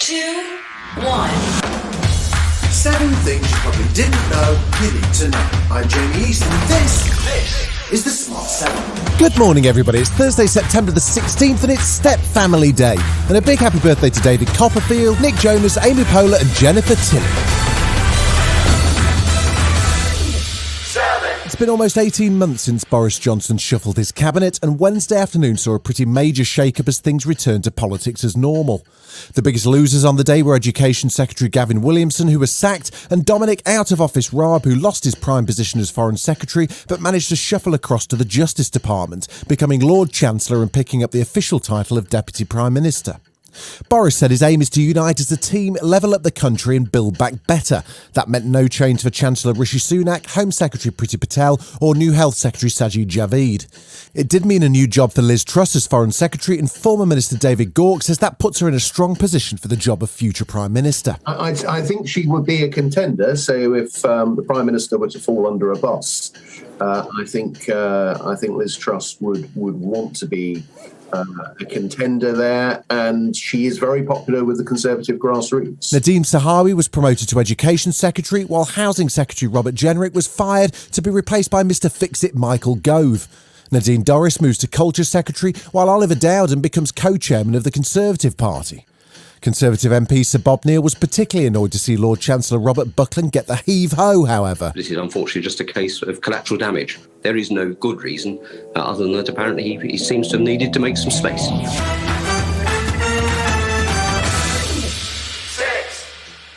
2, 1. 7 things you probably didn't know you need to know. I'm Jamie East, and this is the Smart 7. Good morning, everybody. It's Thursday, September the 16th, and it's Step Family Day. And a big happy birthday to David Copperfield, Nick Jonas, Amy Poehler, and Jennifer Tilly. It's been almost 18 months since Boris Johnson shuffled his cabinet, and Wednesday afternoon saw a pretty major shake-up as things returned to politics as normal. The biggest losers on the day were Education Secretary Gavin Williamson, who was sacked, and Dominic out-of-office Raab, who lost his prime position as Foreign Secretary but managed to shuffle across to the Justice Department, becoming Lord Chancellor and picking up the official title of Deputy Prime Minister. Boris said his aim is to unite as a team, level up the country and build back better. That meant no change for Chancellor Rishi Sunak, Home Secretary Priti Patel or new Health Secretary Sajid Javid. It did mean a new job for Liz Truss as Foreign Secretary, and former Minister David Gauke says that puts her in a strong position for the job of future Prime Minister. I think she would be a contender, so if the Prime Minister were to fall under a bus, I think Liz Truss would want to be a contender there, and she is very popular with the Conservative grassroots. Nadhim Zahawi was promoted to Education Secretary, while Housing Secretary Robert Jenrick was fired to be replaced by Mr Fix-It Michael Gove. Daft Doris moves to Culture Secretary, while Oliver Dowden becomes co-chairman of the Conservative Party. Conservative MP Sir Bob Neill was particularly annoyed to see Lord Chancellor Robert Buckland get the heave-ho, however. This is unfortunately just a case of collateral damage. There is no good reason, other than that apparently he seems to have needed to make some space. 6.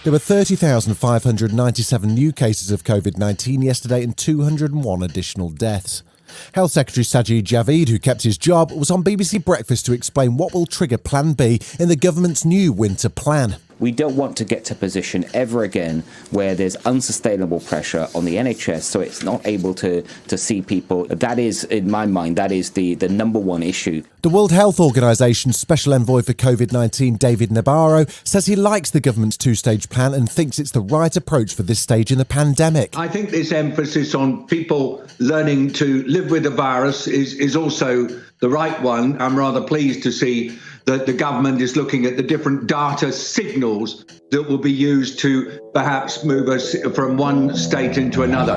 There were 30,597 new cases of COVID-19 yesterday and 201 additional deaths. Health Secretary Sajid Javid, who kept his job, was on BBC Breakfast to explain what will trigger Plan B in the government's new winter plan. We don't want to get to a position ever again where there's unsustainable pressure on the NHS so it's not able to see people. That is, in my mind, that is the number one issue. The World Health Organization's Special Envoy for COVID-19, David Nabarro, says he likes the government's two-stage plan and thinks it's the right approach for this stage in the pandemic. I think this emphasis on people learning to live with the virus is also the right one. I'm rather pleased to see that the government is looking at the different data signals that will be used to perhaps move us from one state into another.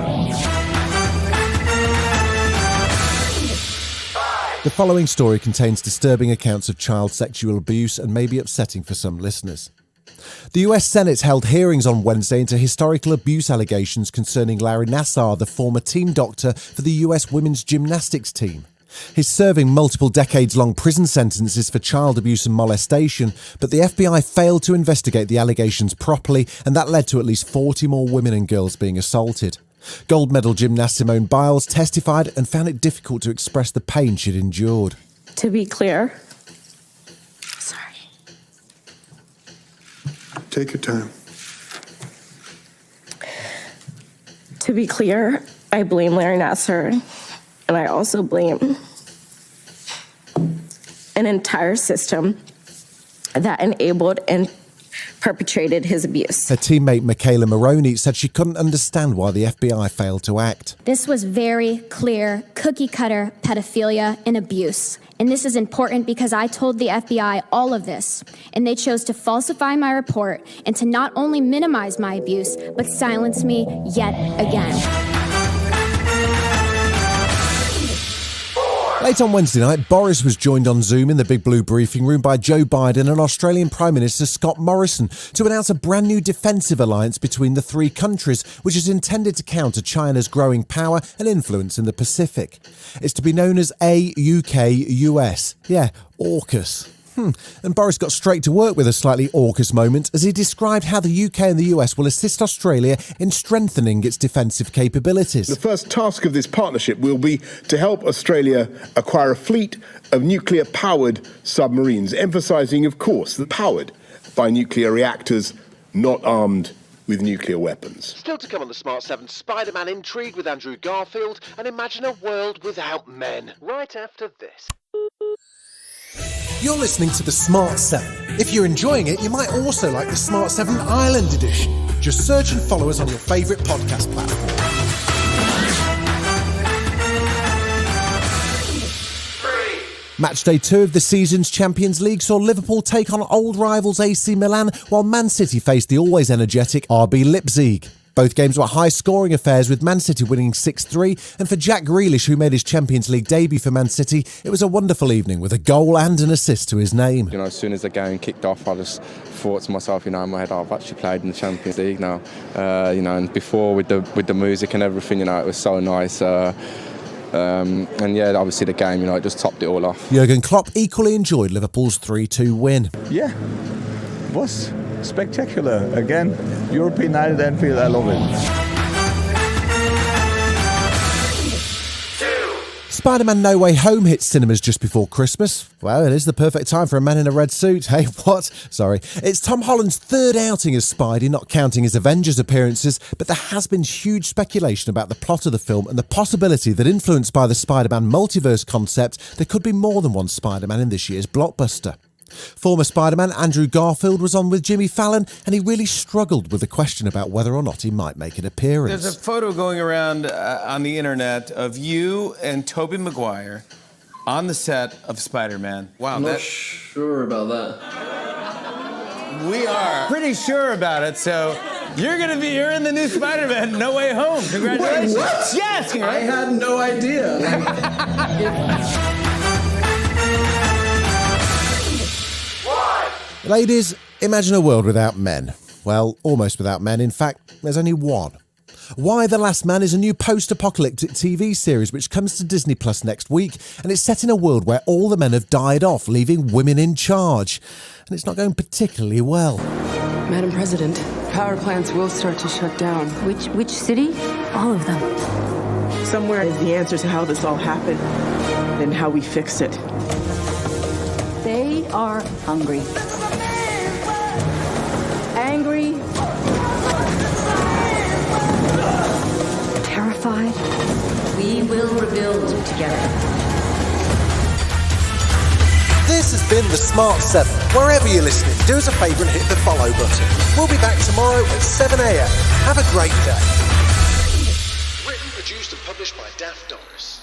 The following story contains disturbing accounts of child sexual abuse and may be upsetting for some listeners. The US Senate held hearings on Wednesday into historical abuse allegations concerning Larry Nassar, the former team doctor for the US women's gymnastics team. He's serving multiple decades-long prison sentences for child abuse and molestation, but the FBI failed to investigate the allegations properly, and that led to at least 40 more women and girls being assaulted. Gold medal gymnast Simone Biles testified and found it difficult to express the pain she'd endured. To be clear, Take your time. To be clear, I blame Larry Nassar, and I also blame an entire system that enabled and perpetrated his abuse. Her teammate Michaela Maroney said she couldn't understand why the FBI failed to act. This was very clear, cookie-cutter pedophilia and abuse. And this is important because I told the FBI all of this, and they chose to falsify my report and to not only minimize my abuse, but silence me yet again. Late on Wednesday night, Boris was joined on Zoom in the Big Blue briefing room by Joe Biden and Australian Prime Minister Scott Morrison to announce a brand new defensive alliance between the three countries, which is intended to counter China's growing power and influence in the Pacific. It's to be known as AUKUS. Yeah, AUKUS. And Boris got straight to work with a slightly AUKUS moment as he described how the UK and the US will assist Australia in strengthening its defensive capabilities. The first task of this partnership will be to help Australia acquire a fleet of nuclear-powered submarines, emphasising, of course, that powered by nuclear reactors, not armed with nuclear weapons. Still to come on the Smart 7, SpiderMan intrigue with Andrew Garfield and imagine a world without men. Right after this. You're listening to the Smart 7. If you're enjoying it, you might also like the Smart 7 Ireland edition. Just search and follow us on your favourite podcast platform. 3, Match day 2 of the season's Champions League saw Liverpool take on old rivals AC Milan, while Man City faced the always energetic RB Leipzig. Both games were high-scoring affairs, with Man City winning 6-3, and for Jack Grealish, who made his Champions League debut for Man City, it was a wonderful evening with a goal and an assist to his name. You know, as soon as the game kicked off, I just thought to myself, in my head, I've actually played in the Champions League now. And before with the music and everything, it was so nice. And yeah, obviously the game, it just topped it all off. Jurgen Klopp equally enjoyed Liverpool's 3-2 win. Yeah, it was spectacular. Again, European night at Anfield, I love it. Spider-Man No Way Home hits cinemas just before Christmas. Well, it is the perfect time for a man in a red suit. Hey, what? Sorry. It's Tom Holland's third outing as Spidey, not counting his Avengers appearances, but there has been huge speculation about the plot of the film and the possibility that, influenced by the Spider-Man multiverse concept, there could be more than one Spider-Man in this year's blockbuster. Former Spider-Man Andrew Garfield was on with Jimmy Fallon, and he really struggled with the question about whether or not he might make an appearance. There's a photo going around on the internet of you and Tobey Maguire on the set of SpiderMan. Wow, I'm not sure about that. We are pretty sure about it, so you're in the new Spider-Man No Way Home. Congratulations. Wait, what? Yes! I had no idea. Ladies, imagine a world without men. Well, almost without men. In fact, there's only one. Why the Last Man is a new post-apocalyptic TV series which comes to Disney Plus next week, and it's set in a world where all the men have died off, leaving women in charge. And it's not going particularly well. Madam President, power plants will start to shut down. Which city? All of them. Somewhere is the answer to how this all happened and how we fix it. They are hungry. Angry. Terrified. We will rebuild together. This has been The Smart 7. Wherever you're listening, do us a favour and hit the follow button. We'll be back tomorrow at 7 a.m. Have a great day. Written, produced and published by Daft Doris.